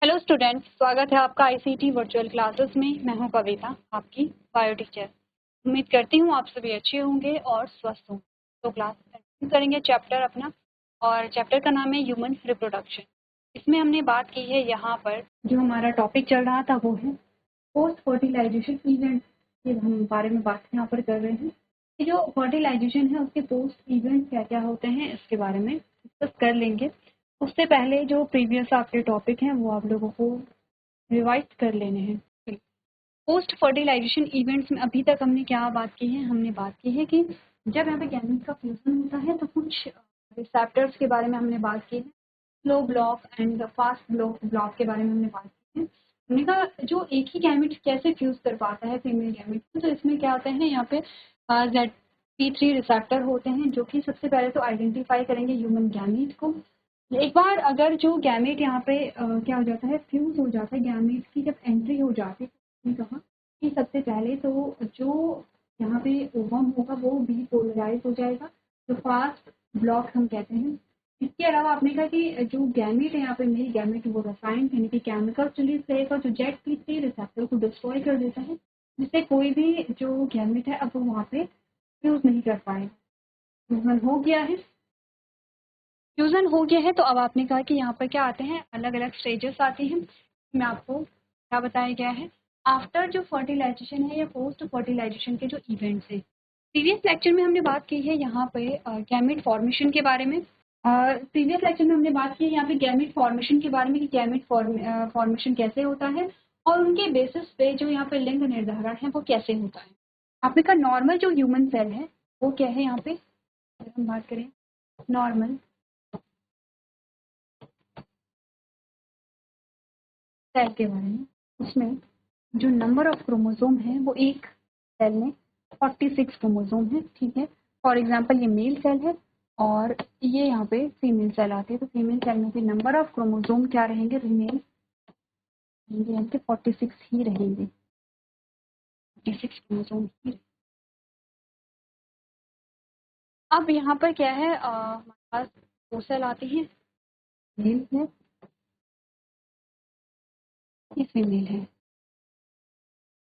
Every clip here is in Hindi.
हेलो स्टूडेंट्स, स्वागत है आपका आईसीटी वर्चुअल क्लासेस में। मैं हूं कविता, आपकी बायो टीचर। उम्मीद करती हूं आप सभी अच्छे होंगे और स्वस्थ होंगे। तो क्लास कंटिन्यू करेंगे चैप्टर अपना, और चैप्टर का नाम है ह्यूमन रिप्रोडक्शन। इसमें हमने बात की है, यहाँ पर जो हमारा टॉपिक चल रहा था वो है पोस्ट फर्टिलाइजेशन इवेंट के हम बारे में बात यहाँ पर कर रहे हैं कि जो फर्टिलाइजेशन है उसके पोस्ट इवेंट क्या क्या होते हैं इसके बारे में डिस्कस कर लेंगे। उससे पहले जो प्रीवियस आपके टॉपिक हैं वो आप लोगों को रिवाइज कर लेने हैं। पोस्ट फर्टिलाइजेशन इवेंट्स में अभी तक हमने क्या बात की है? हमने बात की है कि जब यहाँ पे गैमेट का फ्यूजन होता है तो कुछ रिसेप्टर्स के बारे में हमने बात की है। Slow block and fast block के बारे में हमने बात की है। हमने कहा जो एक ही गैमेट कैसे फ्यूज कर पाता है फीमेल गैमेट में, तो इसमें क्या होता है, यहाँ पे ZP3 रिसेप्टर होते हैं जो कि सबसे पहले तो आइडेंटिफाई करेंगे ह्यूमन गैमेट को। एक बार अगर जो गैमेट यहाँ पे क्या हो जाता है, फ्यूज हो जाता है, गैमेट की जब एंट्री हो जाती है, तो कहा कि सबसे पहले तो जो यहाँ पे ओवम होगा वो डीपोलराइज हो जाएगा, जो फास्ट ब्लॉक हम कहते हैं। इसके अलावा आपने कहा कि जो गैमेट है यहाँ पे मेल गैमेट, वो रसायन यानी कि केमिकल रिलीज करेगा जो ZP3 रिसेप्टर को डिस्ट्रॉय कर देता है, जिससे कोई भी जो गैमेट है अब वो वहाँ पे फ्यूज नहीं कर पाएगा। हो गया है, फ्यूजन हो गया है। तो अब आपने कहा कि यहाँ पर क्या आते हैं, अलग अलग स्टेजेस आती हैं। इसमें आपको क्या बताया गया है, आफ्टर जो फर्टिलाइजेशन है या पोस्ट फर्टिलाइजेशन के जो इवेंट्स हैं। प्रीवियस लेक्चर में हमने बात की है यहाँ पे गैमेट फॉर्मेशन के बारे में। प्रीवियस लेक्चर में हमने बात की है यहाँ पे गैमेट फॉर्मेशन के बारे में कि गैमेट फॉर्मेशन कैसे होता है और उनके बेसिस पे जो यहाँ पे लिंग निर्धारण है वो कैसे होता है। आपने कहा नॉर्मल जो ह्यूमन सेल है वो क्या है, यहाँ पे अगर हम बात करें नॉर्मल सेल के बारे में, उसमें जो नंबर ऑफ क्रोमोसोम है वो एक सेल में 46 क्रोमोसोम है। ठीक है, फॉर एग्जांपल ये मेल सेल है और ये यहाँ पे फीमेल सेल आती है, तो फीमेल सेल में भी नंबर ऑफ क्रोमोसोम क्या रहेंगे, रिमेल रहेंगे, यहाँ पे 46 ही रहेंगे, 46 क्रोमोसोम ही। अब यहाँ पर क्या है, हमारे पास दो सेल आते हैं, मेल है, ये फीमेल है।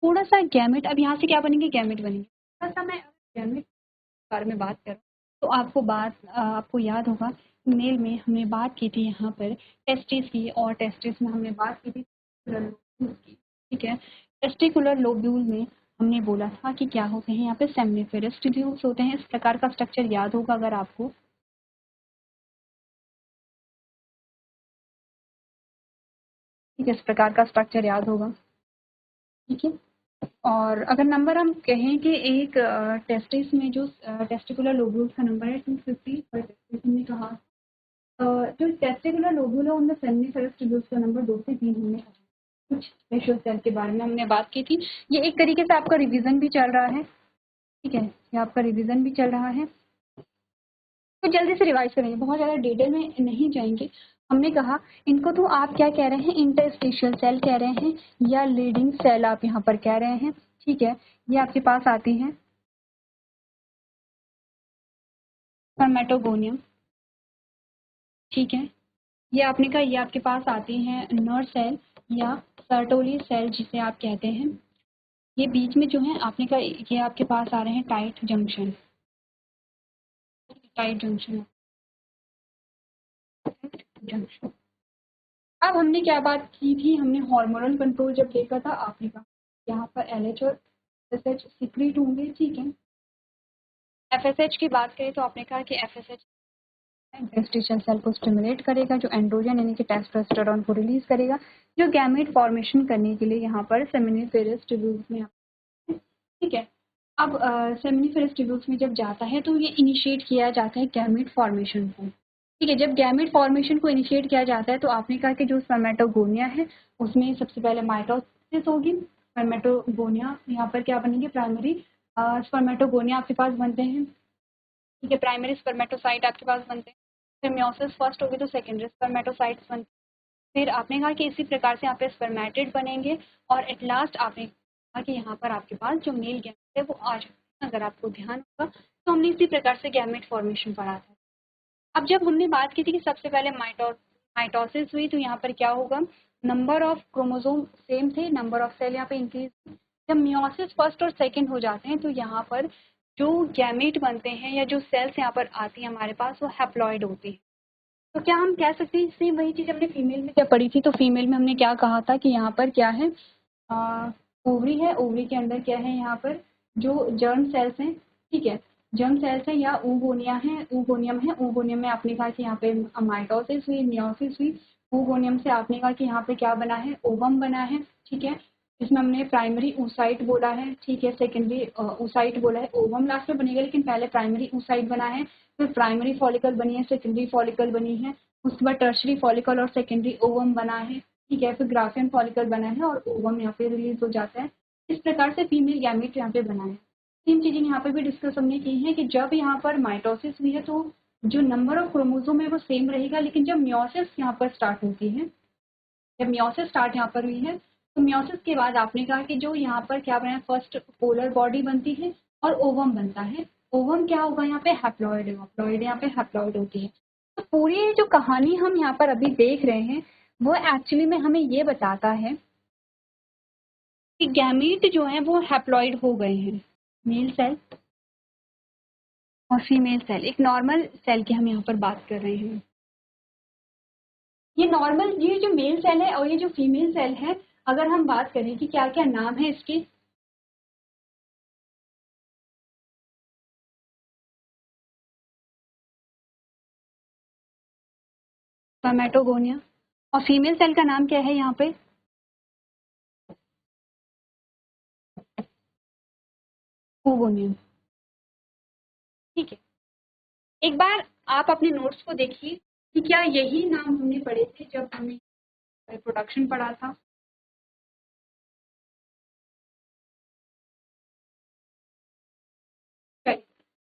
थोड़ा सा गैमेट, अब यहाँ से क्या बनेंगे, गैमेट बनेंगे। थोड़ा सा मैं गैमेट के बारे में बात करूँ तो आपको याद होगा, मेल में हमने बात की थी यहाँ पर टेस्टिस की, और टेस्टिस में हमने बात की थी की। ठीक है, टेस्टिकुलर लोब्यूल में हमने बोला था कि क्या होते हैं, यहाँ पे सेमनिफेरस ट्यूब्यूल्स होते हैं। इस प्रकार का स्ट्रक्चर याद होगा अगर आपको, ठीक है, इस प्रकार का स्ट्रक्चर याद होगा। ठीक है, और अगर नंबर हम कहें कि एक टेस्टिस में जो टेस्टिकुलर लोब्यूल्स का नंबर है 250 पर टेस्टिस, हमने कहा जो टेस्टिकुलर लोब्यूल है उनमें सेमनिफेरस ट्यूब्यूल्स का नंबर 2 से 3 हमने कहा। कुछ स्पेशल सेल के बारे में हमने बात की थी। ये एक तरीके से आपका रिवीजन भी चल रहा है। ठीक है, ये आपका रिवीजन भी चल रहा है, तो जल्दी से रिवाइज करेंगे, बहुत ज़्यादा डिटेल में नहीं जाएंगे। हमने कहा इनको तो आप क्या कह रहे हैं, इंटरस्टिशियल सेल कह रहे हैं या लीडिंग सेल आप यहाँ पर कह रहे हैं। ठीक है, ये आपके पास आती हैं स्पर्मेटोगोनियम। ठीक है, ये आपने कहा ये आपके पास आती हैं नर सेल या सर्टोली सेल जिसे आप कहते हैं। ये बीच में जो है आपने कहा ये आपके पास आ रहे हैं tight junction, tight junction, junction. अब हमने क्या बात की थी, हमने हार्मोनल कंट्रोल जब देखा था, आपने कहा यहाँ पर LH और FSH सीक्रेट होंगे। ठीक है, FSH की बात करें तो आपने कहा कि FSH इंटरस्टिशियल सेल को स्टिमुलेट करेगा, जो एंड्रोजन यानी कि टेस्टोस्टेरोन को रिलीज करेगा, जो गैमेट फॉर्मेशन करने के लिए यहाँ पर सेमिनिफेरस ट्यूब्यूल्स में। ठीक है, अब सेमिनिफेरस ट्यूब्यूल्स में जब जाता है तो ये इनिशिएट किया जाता है गैमेट फॉर्मेशन को। ठीक है, जब गैमेट फॉर्मेशन को इनिशिएट किया जाता है तो आपने कहा कि जो स्पर्मेटोगोनिया है उसमें सबसे पहले माइटोसिस होगी। स्पर्मेटोगोनिया यहाँ पर क्या बनेंगे, प्राइमरी स्पर्मेटोगोनिया आपके पास बनते हैं। ठीक है, प्राइमरी स्पर्मेटोसाइट आपके पास बनते हैं। फिर म्योसिस फर्स्ट होगी तो सेकेंडरी स्पर्मेटोसाइट्स बनते हैं। फिर आपने कहा कि इसी प्रकार से यहाँ पे स्पर्मेटिड बनेंगे और एट लास्ट आपने कहा कि यहाँ पर आपके पास जो मेल गैमेट है वो आ जाए। अगर आपको ध्यान होगा तो हमने इसी प्रकार से गैमेट फॉर्मेशन पढ़ा था। अब जब हमने बात की थी कि सबसे पहले माइटोसिस हुई तो यहाँ पर क्या होगा, नंबर ऑफ क्रोमोसोम सेम थे, नंबर ऑफ सेल यहाँ पे इंक्रीज। जब मियोसिस फर्स्ट और सेकंड हो जाते हैं तो यहाँ पर जो गैमेट बनते हैं या जो सेल्स यहाँ पर आती हैं हमारे पास वो हैप्लॉइड होती हैं। तो क्या हम कह सकते हैं सेम वही चीज़ हमने फीमेल में जब पढ़ी थी, तो फीमेल में हमने क्या कहा था कि यहाँ पर क्या है, ओवरी है, ओवरी के अंदर क्या है यहाँ पर जो जर्म सेल्स हैं, ठीक है, जर्म सेल्स हैं या ऊगोनिया है, ऊगोनियम है। ऊगोनियम में आपने कहा कि यहाँ पे माइटोसिस हुई, मियोसिस हुई। ऊगोनियम से आपने कहा कि यहाँ पे क्या बना है, ओवम बना है, ठीक है। इसमें हमने प्राइमरी ऊसाइट बोला है, ठीक है, सेकेंडरी ऊसाइट बोला है। ओवम लास्ट में बनेगा लेकिन पहले प्राइमरी ऊसाइट बना है, फिर प्राइमरी फॉलिकल बनी है, सेकेंडरी फॉलिकल बनी है, उसके बाद टर्शरी फॉलिकल और सेकेंडरी ओवम बना है, ठीक है, फिर ग्राफियन फॉलिकल बना है और ओवम यहाँ पे रिलीज हो जाता है। इस प्रकार से फीमेल गैमेट यहाँ पे बना है। सेम चीजें यहाँ पे भी डिस्कस हमने की है कि जब यहाँ पर माइटोसिस हुई है तो जो नंबर ऑफ क्रोमोसोम है वो सेम रहेगा, लेकिन जब मियोसिस यहाँ पर स्टार्ट होती है, जब मियोसिस स्टार्ट यहाँ पर हुई है तो मियोसिस के बाद आपने कहा कि जो यहाँ पर क्या बना है, फर्स्ट पोलर बॉडी बनती है और ओवम बनता है। ओवम क्या होगा यहाँ पे, हैप्लॉइड, हैप्लॉइड यहाँ पे हैप्लॉइड होती है। तो पूरी जो कहानी हम यहाँ पर अभी देख रहे हैं वो एक्चुअली में हमें ये बताता है कि गैमीट जो है वो हैप्लॉइड हो गए हैं, मेल सेल और फीमेल सेल। एक नॉर्मल सेल की हम यहाँ पर बात कर रहे हैं। ये नॉर्मल, ये जो मेल सेल है और ये जो फीमेल सेल है, अगर हम बात करें कि क्या क्या नाम है इसके, स्पर्मेटोगोनिया, और फीमेल सेल का नाम क्या है यहाँ पे, ओवोनियम, ठीक है। एक बार आप अपने नोट्स को देखिए कि क्या यही नाम हमने पढ़े थे जब हमने रिप्रोडक्शन पढ़ा था।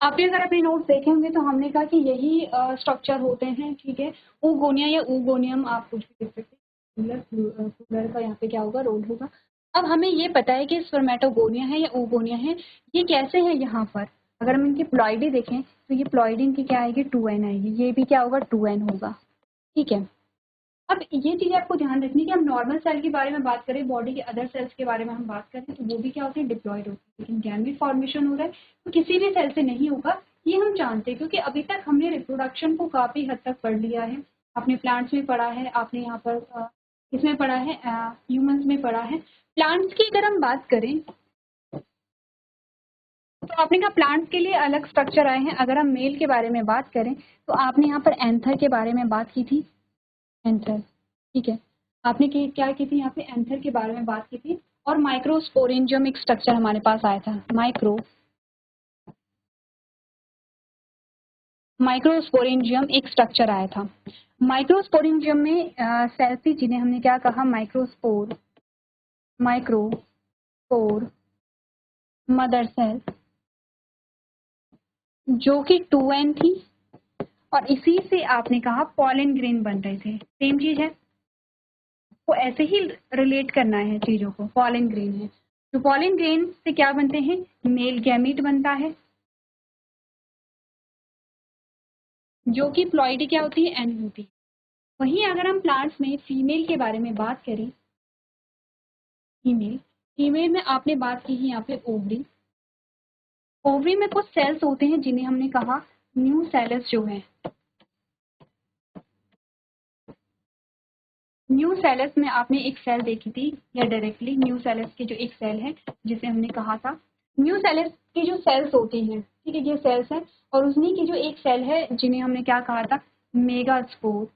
आप भी अगर अपने नोट्स देखे होंगे तो हमने कहा कि यही स्ट्रक्चर होते हैं, ठीक है। ऊगोनिया या ऊगोनियम आप कुछ भी देख सकते हैं, फूलर का यहाँ पे क्या होगा, रोल होगा। अब हमें ये पता है कि स्पर्मेटोगोनिया है या ऊगोनिया है, ये कैसे है यहाँ पर। अगर हम इनकी प्लॉइडी देखें तो ये प्लॉइडी इनकी क्या आएगी, 2n आएगी, ये भी क्या होगा, 2n होगा, ठीक है। अब ये चीज़ आपको ध्यान रखनी कि हम नॉर्मल सेल के बारे में बात करें, बॉडी के अदर सेल्स के बारे में हम बात करें तो वो भी क्या होते हैं, डिप्लॉयड होते हैं। लेकिन गैमेट फॉर्मेशन हो रहा है तो किसी भी सेल से नहीं होगा, ये हम जानते हैं क्योंकि अभी तक हमने रिप्रोडक्शन को काफ़ी हद तक पढ़ लिया है। आपने प्लांट्स में पढ़ा है, आपने यहाँ पर इसमें पढ़ा है, ह्यूमंस में पढ़ा है। प्लांट्स की अगर हम बात करें तो आपने कहा प्लांट्स के लिए अलग स्ट्रक्चर आए हैं। अगर हम मेल के बारे में बात करें तो आपने यहाँ पर एंथर के बारे में बात की थी, एंथर, ठीक है। आपने क्या की थी, यहाँ पे एंथर के बारे में बात की थी। और माइक्रोस्पोरेंजियम एक स्ट्रक्चर हमारे पास आया था, माइक्रोस्पोरेंजियम एक स्ट्रक्चर आया था। माइक्रोस्पोरेंजियम में सेल्स थी जिन्हें हमने क्या कहा, माइक्रोस्पोर, माइक्रोस्पोर मदर सेल, जो कि 2n थी और इसी से आपने कहा पॉलन ग्रेन बन रहे थे। सेम चीज है, तो ऐसे ही रिलेट करना है चीजों को। पॉलन ग्रेन है, तो पॉलन ग्रेन से क्या बनते हैं, मेल गैमीट बनता है, जो कि प्लॉइडी क्या होती है, एन होती है। वहीं अगर हम प्लांट्स में फीमेल के बारे में बात करें, फीमेल, फीमेल में आपने बात की है यहाँ पे ओवरी। ओवरी में कुछ सेल्स होते हैं जिन्हें हमने कहा न्यू सेल्स जो है, न्यू सेल्स में आपने एक सेल देखी थी या डायरेक्टली न्यू सेल्स की जो एक सेल है जिसे हमने कहा था, न्यू सेल्स की जो सेल्स होती हैं, ठीक है, ये सेल्स हैं और उन्हीं की जो एक सेल है जिन्हें हमने क्या कहा था, मेगास्पोर,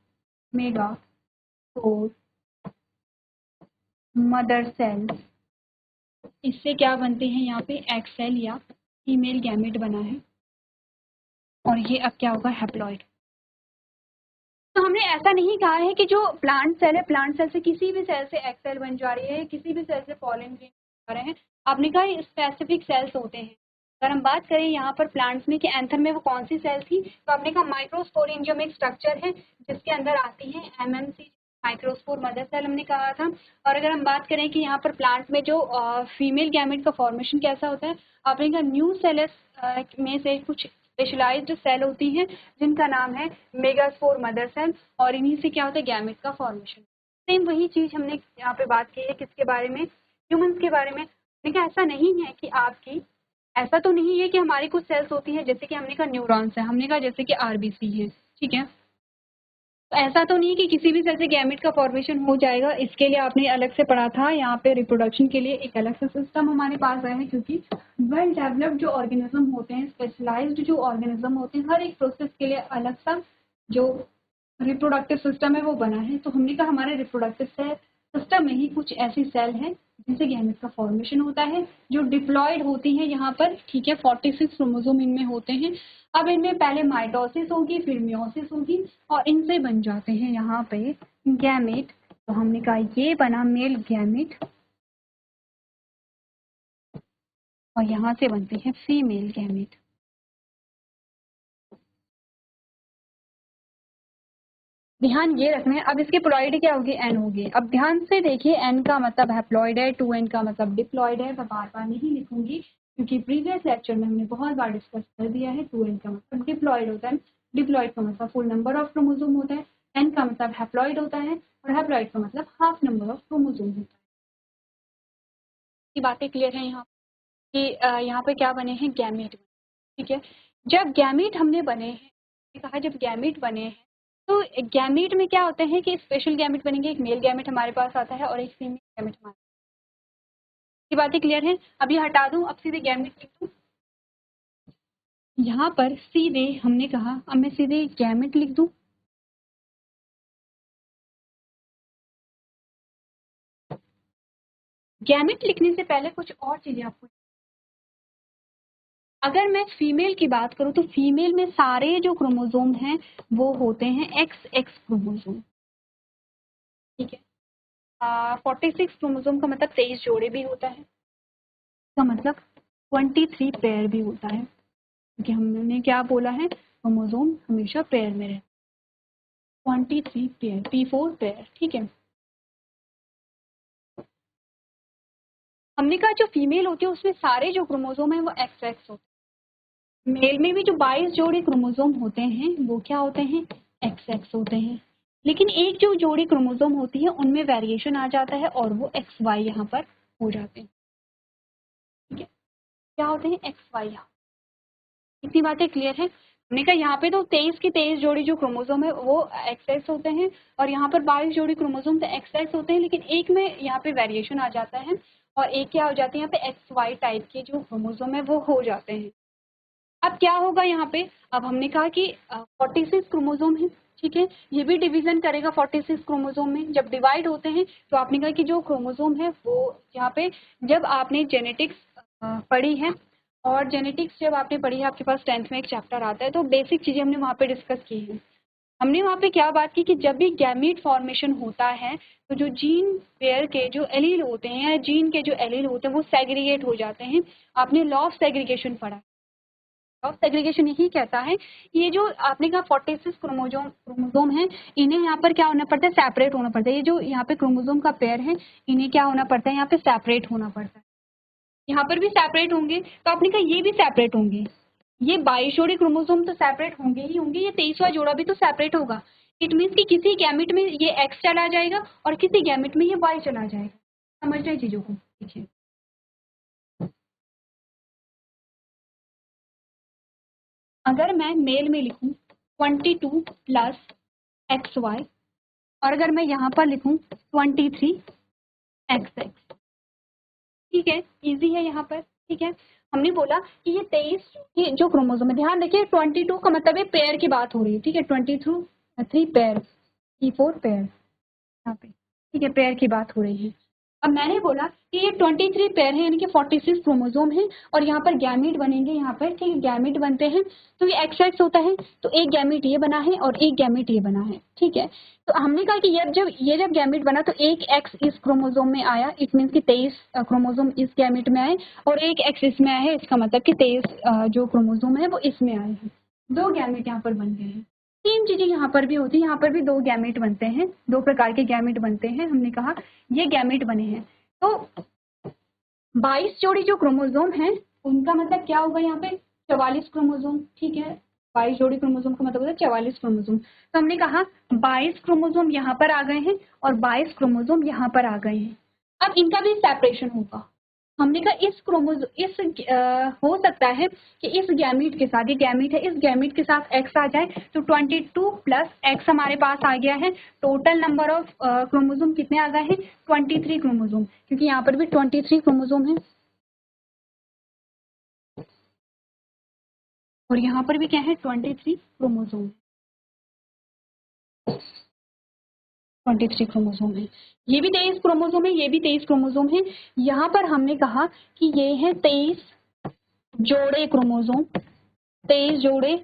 मेगास्पोर मदर सेल। इससे क्या बनते हैं, यहाँ पे एक्सेल या फीमेल गैमेट बना है और ये अब क्या होगा, हैप्लॉइड। तो हमने ऐसा नहीं कहा है कि जो प्लांट सेल है, प्लांट सेल से किसी भी सेल से एक्सेल बन जा रही है, किसी भी सेल से पॉलन ग्रेन बन रहे हैं। आपने कहा स्पेसिफिक सेल्स होते हैं। अगर हम बात करें यहाँ पर प्लांट्स में कि एंथर में वो कौन सी सेल थी, तो आपने कहा माइक्रोस्पोरेंजियम एक स्ट्रक्चर है जिसके अंदर आती है एमएमसी, माइक्रोस्पोर मदर सेल हमने कहा था। और अगर हम बात करें कि यहाँ पर प्लांट में जो फीमेल गैमेट का फॉर्मेशन कैसा होता है, आपने कहा न्यू सेल्स में से कुछ स्पेशलाइज्ड सेल होती हैं जिनका नाम है मेगास्पोर मदर सेल और इन्हीं से क्या होता है, गैमेट का फॉर्मेशन। सेम वही चीज़ हमने यहाँ पे बात की है किसके बारे में, ह्यूमंस के बारे में। लेकिन ऐसा नहीं है कि आपकी, ऐसा तो नहीं है कि हमारी कुछ सेल्स होती है जैसे कि हमने कहा न्यूरॉन्स है, हमने कहा जैसे कि आरबीसी है, ठीक है। तो ऐसा तो नहीं कि किसी भी सेल से गैमेट का फॉर्मेशन हो जाएगा। इसके लिए आपने अलग से पढ़ा था, यहाँ पे रिप्रोडक्शन के लिए एक अलग से सिस्टम हमारे पास आया है, क्योंकि वेल डेवलप्ड जो ऑर्गेनिज्म होते हैं, स्पेशलाइज्ड जो ऑर्गेनिज्म होते हैं, हर एक प्रोसेस के लिए अलग सा जो रिप्रोडक्टिव सिस्टम है वो बना है। तो हमने कहा हमारे रिप्रोडक्टिव सिस्टम में ही कुछ ऐसी सेल है जिनसे गैमेट का फॉर्मेशन होता है, जो डिप्लॉयड होती हैं यहाँ पर, ठीक है। 46 क्रोमोसोम इनमें होते हैं। अब इनमें पहले माइटोसिस होगी, फिर मियोसिस होगी, और इनसे बन जाते हैं यहाँ पे गैमेट। तो हमने कहा ये बना मेल गैमेट, और यहाँ से बनते हैं फीमेल गैमेट। ध्यान ये रखना है। अब इसके प्लॉइड क्या होगी, एन होगी। अब ध्यान से देखिए, एन का मतलब हैप्लॉइड है, 2n का मतलब डिप्लॉइड है। मैं बार बार नहीं लिखूंगी क्योंकि प्रीवियस लेक्चर में हमने बहुत बार डिस्कस कर दिया है। 2n का मतलब डिप्लॉइड होता है, डिप्लॉइड का मतलब फुल नंबर ऑफ क्रोमोसोम होता है, एन का मतलब हैप्लॉइड होता है, और हैप्लॉइड का मतलब हाफ नंबर ऑफ क्रोमोसोम होता है। ये बातें क्लियर है यहाँ कि यहाँ पे क्या बने हैं, गैमेट, ठीक है। जब गैमेट हमने बने हैं, कहा जब गैमेट बने हैं तो गैमेट में क्या होता है कि स्पेशल गैमेट बनेंगे। एक मेल गैमेट हमारे पास आता है और एक फीमेल गैमेट हमारे, ये बातें क्लियर है। अब ये हटा दूं, अब सीधे गैमेट लिख दूं। यहाँ पर सीधे हमने कहा, अब मैं सीधे गैमेट लिख दूं। गैमेट लिखने से पहले कुछ और चीजें आपको, अगर मैं फीमेल की बात करूं तो फीमेल में सारे जो क्रोमोसोम हैं वो होते हैं XX क्रोमोसोम, ठीक है। 46 क्रोमोसोम का मतलब 23 जोड़े भी होता है, का मतलब 23 पेयर भी होता है, क्योंकि हमने क्या बोला है, क्रोमोसोम हमेशा पेयर में रहते, 23 पेयर, P4 पेयर, ठीक है। हमने कहा जो फीमेल होती है उसमें सारे जो क्रोमोसोम है वो XX होते हैं। मेल में भी जो 22 जोड़े क्रोमोसोम होते हैं वो क्या होते हैं, XX होते हैं। लेकिन एक जो जोड़ी क्रोमोसोम होती है उनमें वेरिएशन आ जाता है और वो XY यहाँ पर हो जाते हैं, ठीक है। क्या होते हैं, XY यहाँ। इतनी बातें क्लियर है। हमने कहा यहाँ पे तो 23 की 23 जोड़ी जो क्रोमोसोम है वो XX होते हैं, और यहाँ पर 22 जोड़ी क्रोमोसोम तो XX होते हैं, लेकिन एक में यहाँ पे वेरिएशन आ जाता है और एक क्या हो जाते हैं, यहाँ पे XY टाइप के जो क्रोमोसोम है वो हो जाते हैं। अब क्या होगा यहाँ पे, अब हमने कहा कि 46 क्रोमोसोम है, ठीक है। ये भी डिवीजन करेगा 46 क्रोमोसोम में। जब डिवाइड होते हैं तो आपने कहा कि जो क्रोमोसोम है वो यहाँ पे, जब आपने जेनेटिक्स पढ़ी है, और जेनेटिक्स जब आपने पढ़ी है, आपके पास 10th में एक चैप्टर आता है, तो बेसिक चीजें हमने वहाँ पे डिस्कस की है। हमने वहाँ पे क्या बात की कि जब भी गैमीट फॉर्मेशन होता है तो जो जीन पेयर के जो एलील होते हैं, या जीन के जो एलील होते हैं वो सेग्रीगेट हो जाते हैं। आपने लॉ ऑफ सेग्रीगेशन पढ़ा। लॉ ऑफ सेग्रीगेशन यही कहता है, ये जो आपने कहा 46 क्रोमोसोम है, इन्हें यहाँ पर क्या होना पड़ता है, सेपरेट होना पड़ता है। ये जो यहाँ पे क्रोमोसोम का पेयर है, इन्हें क्या होना पड़ता है, यहाँ पे सेपरेट होना पड़ता है। यहाँ पर भी सेपरेट होंगे, तो आपने कहा ये भी सेपरेट होंगे। ये 22 जोड़े क्रोमोसोम तो सेपरेट होंगे ही होंगे, ये 23वां जोड़ा भी तो सेपरेट होगा। इट मीन्स कि किसी गैमेट में ये X चला जाएगा और किसी गैमेट में ये Y चला जाएगा। समझ रहे चीजों को, देखिए। अगर मैं मेल में लिखूं 22 प्लस XY, और अगर मैं यहाँ पर लिखूं 23 XX, ठीक है, इजी है यहाँ पर, ठीक है। हमने बोला कि ये 23 ये जो क्रोमोसोम है, ध्यान देखिए 22 का मतलब है पेयर की बात हो रही है, ठीक है। 23 पेयर, P4 पेयर यहाँ पे, ठीक है, पेयर की बात हो रही है। अब मैंने बोला कि ये 23 पेयर है, यानी कि 46 क्रोमोसोम है, और यहाँ पर गैमीट बनेंगे, यहाँ पर ठीक है, गैमीट बनते हैं। तो ये XX होता है, तो एक गैमीट ये बना है और एक गैमीट ये बना है, ठीक है। तो हमने कहा कि जब गैमीट बना तो एक X इस क्रोमोसोम में आया, इट मीन्स कि 23 क्रोमोसोम इस गैमीट में आए, और एक X इसमें आया है, इसका मतलब कि 23 जो क्रोमोसोम है वो इसमें आए हैं। 2 गैमीट यहाँ पर बन गए हैं। सेम चीजें यहाँ पर भी होती है, यहाँ पर भी 2 गैमेट बनते हैं, 2 प्रकार के गैमेट बनते हैं। हमने कहा ये गैमेट बने हैं, तो 22 जोड़ी जो क्रोमोसोम है उनका मतलब क्या होगा, यहाँ पे 44 क्रोमोसोम, ठीक है। 22 जोड़ी क्रोमोसोम का मतलब होता है 44 क्रोमोसोम। तो हमने कहा 22 क्रोमोसोम यहाँ पर आ गए हैं और 22 क्रोमोसोम यहाँ पर आ गए हैं। अब इनका भी सेपरेशन होगा। हमने कहा हो सकता है कि इस गैमीट के साथ, ये गैमीट है, इस गैमीट के साथ x आ जाए तो 22 प्लस x हमारे पास आ गया है। टोटल नंबर ऑफ क्रोमोसोम कितने आ गए हैं? 23 क्रोमोसोम, क्योंकि यहाँ पर भी 23 क्रोमोसोम है और यहाँ पर भी क्या है? 23 क्रोमोसोम, 23 क्रोमोसोम है। ये भी 23 क्रोमोसोम है, ये भी 23 क्रोमोसोम है। यहाँ पर हमने कहा कि ये है 23 जोड़े क्रोमोसोम, 23 जोड़े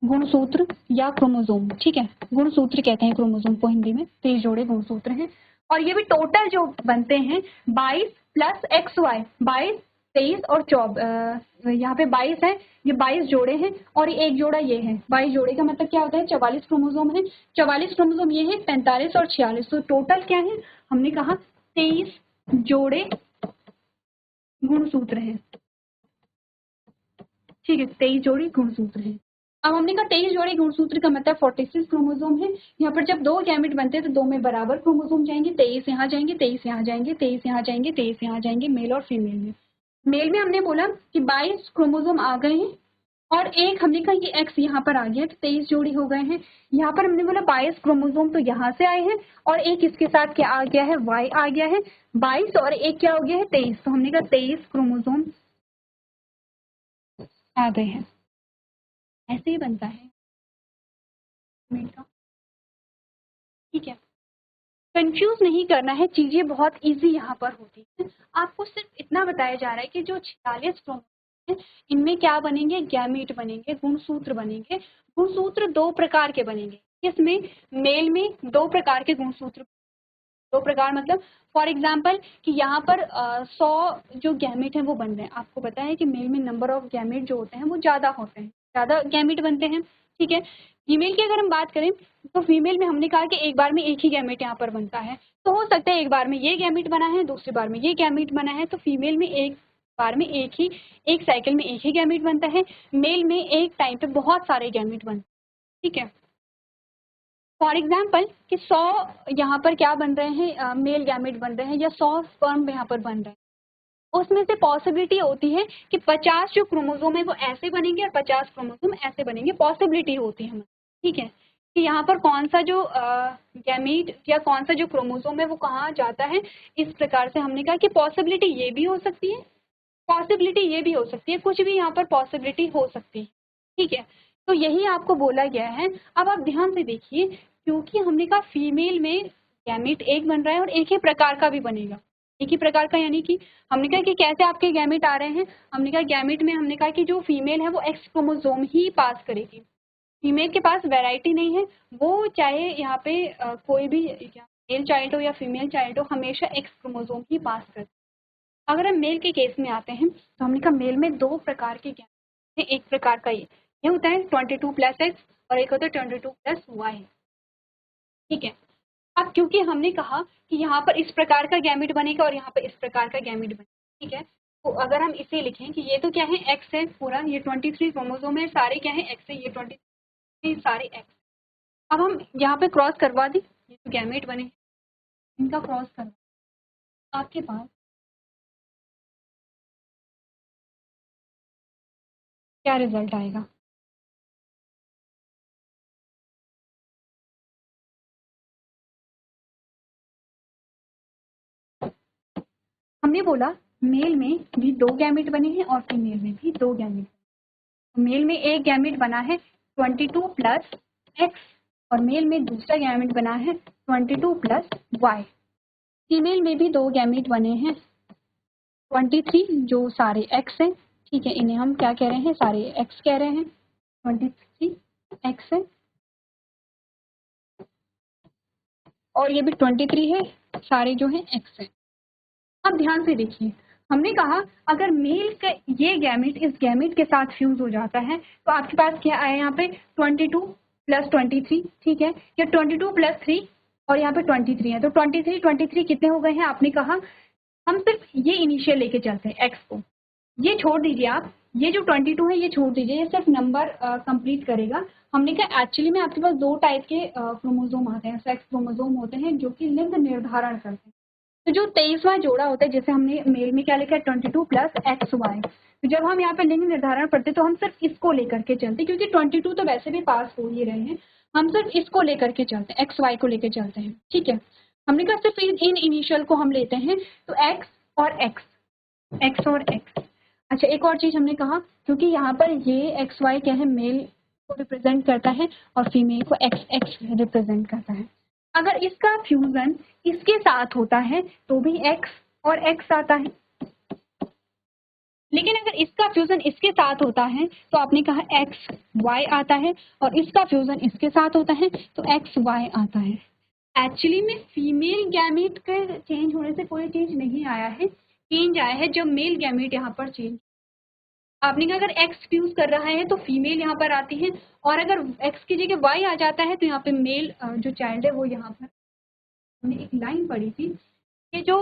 गुणसूत्र या क्रोमोसोम, ठीक है, गुणसूत्र कहते हैं क्रोमोसोम को हिंदी में, 23 जोड़े गुणसूत्र हैं। और ये भी टोटल जो बनते हैं 22 प्लस XY, 22, 23 और 24, यहाँ पे 22 है, ये 22 जोड़े हैं और एक जोड़ा ये है। 22 जोड़े का मतलब क्या होता है? 44 क्रोमोसोम है। 44 क्रोमोसोम ये है, 45 और 46, तो टोटल क्या है? हमने कहा 23 जोड़े गुणसूत्र हैं, ठीक है, 23 जोड़ी गुणसूत्र हैं। अब हमने कहा 23 जोड़े गुणसूत्र का मतलब 46 क्रोमोसोम है। यहाँ पर जब 2 गैमेट बनते हैं तो 2 में बराबर क्रोमोसोम जाएंगे, 23 यहाँ जाएंगे, 23 यहाँ जाएंगे, 23 यहाँ जाएंगे, 23 यहाँ जाएंगे, मेल और फीमेल में। मेल में हमने बोला कि 22 क्रोमोसोम आ गए हैं और एक हमने कहा ये एक्स यहाँ पर आ गया तो 23 जोड़ी हो गए हैं। यहाँ पर हमने बोला 22 क्रोमोसोम तो यहाँ से आए हैं और एक इसके साथ क्या आ गया है? वाई आ गया है। 22 और एक क्या हो गया है? 23, तो हमने कहा 23 क्रोमोसोम आ गए हैं। ऐसे ही बनता है, ठीक है। कंफ्यूज नहीं करना है, चीजें बहुत इजी यहाँ पर होती है। आपको सिर्फ इतना बताया जा रहा है कि जो 46 क्रोमोसोम है इनमें क्या बनेंगे? गैमीट बनेंगे, गुणसूत्र बनेंगे। गुणसूत्र 2 प्रकार के बनेंगे। इसमें मेल में 2 प्रकार के गुणसूत्र, 2 प्रकार मतलब फॉर एग्जाम्पल कि यहाँ पर 100 जो गैमीट है वो बन रहे हैं। आपको पता है कि मेल में नंबर ऑफ गैमीट जो होते हैं वो ज़्यादा होते हैं, ज़्यादा गैमीट बनते हैं, ठीक है। फीमेल की अगर हम बात करें तो फीमेल में हमने कहा कि एक बार में एक ही गैमीट यहाँ पर बनता है, तो हो सकता है एक बार में ये गैमीट बना है, दूसरी बार में ये गैमीट बना है, तो फीमेल में एक बार में एक साइकिल में एक ही गैमीट बनता है। मेल में एक टाइम पे बहुत सारे गैमीट बनते हैं, ठीक है। फॉर एग्जाम्पल कि 100 यहाँ पर क्या बन रहे हैं? मेल गैमेट बन रहे हैं या 100 स्पर्म यहाँ पर बन रहे हैं। उसमें से पॉसिबिलिटी होती है कि 50 जो क्रोमोसोम है वो ऐसे बनेंगे और 50 क्रोमोसोम ऐसे बनेंगे, पॉसिबिलिटी होती है, ठीक है, कि यहाँ पर कौन सा जो गैमेट या कौन सा जो क्रोमोसोम है वो कहाँ जाता है। इस प्रकार से हमने कहा कि पॉसिबिलिटी ये भी हो सकती है, पॉसिबिलिटी ये भी हो सकती है, कुछ भी यहाँ पर पॉसिबिलिटी हो सकती है, ठीक है। तो यही आपको बोला गया है। अब आप ध्यान से देखिए, क्योंकि हमने कहा फीमेल में गैमेट एक बन रहा है और एक ही प्रकार का भी बनेगा, एक ही प्रकार का, यानी कि हमने कहा कि कैसे आपके गैमेट आ रहे हैं। हमने कहा गैमेट में हमने कहा कि जो फीमेल है वो एक्स क्रोमोसोम ही पास करेगी, फीमेल के पास वैरायटी नहीं है, वो चाहे यहाँ पे कोई भी मेल चाइल्ड हो या फीमेल चाइल्ड हो, हमेशा एक्स क्रोमोसोम ही पास करती है। अगर हम मेल के केस में आते हैं तो हमने कहा मेल में 2 प्रकार के गैमेट हैं। एक प्रकार का ये होता है 22 प्लस एक्स और एक होता है 22 प्लस वाई, ठीक है। अब क्योंकि हमने कहा कि यहाँ पर इस प्रकार का गैमेट बनेगा और यहाँ पर इस प्रकार का गैमेट बनेगा, ठीक है, तो अगर हम इसे लिखें कि ये तो क्या है? एक्स है पूरा, ये 23 क्रोमोसोम है, सारे क्या है? एक्स है, ये 23 सारे एक्स। अब हम यहाँ पे क्रॉस करवा दें, ये तो गैमेट बने, इनका क्रॉस करवा, आपके पास क्या रिजल्ट आएगा? हमने बोला मेल में भी 2 गैमेट बने हैं और फीमेल में भी 2 गैमेट। मेल में एक गैमेट बना है 22 प्लस एक्स और मेल में दूसरा गैमेट बना है 22 प्लस वाई। फीमेल में भी 2 गैमेट बने हैं 23 जो सारे एक्स हैं, ठीक है, इन्हें हम क्या कह रहे हैं? सारे एक्स कह रहे हैं, 23 एक्स है और ये भी 23 है, सारे जो हैं एक्स है। अब ध्यान से देखिए, हमने कहा अगर मेल का ये गैमेट इस गैमेट के साथ फ्यूज हो जाता है तो आपके पास क्या आया? यहाँ पे 22 प्लस 23, ठीक है, या 22 प्लस 3 और यहाँ पे 23 है, तो 23 कितने हो गए हैं? आपने कहा हम सिर्फ ये इनिशियल लेके चलते हैं एक्स को, ये छोड़ दीजिए आप, ये जो 22 है ये छोड़ दीजिए, ये सिर्फ नंबर कंप्लीट करेगा। हमने कहा एक्चुअली में आपके पास 2 टाइप के क्रोमोसोम आते हैं, सेक्स क्रोमोसोम होते हैं जो कि लिंग निर्धारण करते हैं। तो जो 23वां जोड़ा होता है, जैसे हमने मेल में क्या लिखा है 22 प्लस XY, तो जब हम यहाँ पे लिंग निर्धारण पढ़ते तो हम सिर्फ इसको लेकर के चलते, क्योंकि 22 तो वैसे भी पास हो ही रहे हैं, हम सिर्फ इसको लेकर के चलते हैं, XY को लेकर चलते हैं, ठीक है। हमने कहा सिर्फ इन इनिशियल को हम लेते हैं, तो X और X। अच्छा, एक और चीज हमने कहा, क्योंकि यहाँ पर ये XY क्या है, मेल को रिप्रेजेंट करता है और फीमेल को XX रिप्रेजेंट करता है। अगर इसका फ्यूजन इसके साथ होता है तो भी X और X आता है, लेकिन अगर इसका फ्यूजन इसके साथ होता है तो आपने कहा XY आता है, और इसका फ्यूजन इसके साथ होता है तो XY आता है। एक्चुअली में फीमेल गैमेट के चेंज होने से कोई चेंज नहीं आया है, चेंज आया है जब मेल गैमेट यहाँ पर चेंज, आपने कहा अगर X फ्यूज कर रहा है तो फीमेल यहाँ पर आती है, और अगर X की जगह Y आ जाता है तो यहाँ पे मेल जो चाइल्ड है वो यहाँ पर, हमने एक लाइन पढ़ी थी कि जो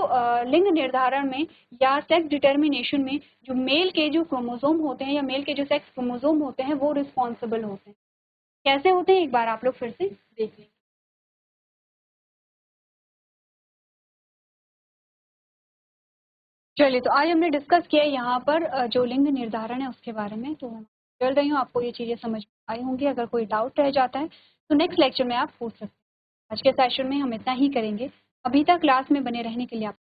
लिंग निर्धारण में या सेक्स डिटर्मिनेशन में जो मेल के जो क्रोमोसोम होते हैं या मेल के जो सेक्स क्रोमोसोम होते हैं वो रिस्पॉन्सिबल होते हैं। कैसे होते हैं एक बार आप लोग फिर से देख लें। चलिए, तो आज हमने डिस्कस किया यहाँ पर जो लिंग निर्धारण है उसके बारे में। तो चल रही हूँ, आपको ये चीज़ें समझ आई होंगी। अगर कोई डाउट रह जाता है तो नेक्स्ट लेक्चर में आप पूछ सकते हैं। आज के सेशन में हम इतना ही करेंगे। अभी तक क्लास में बने रहने के लिए आप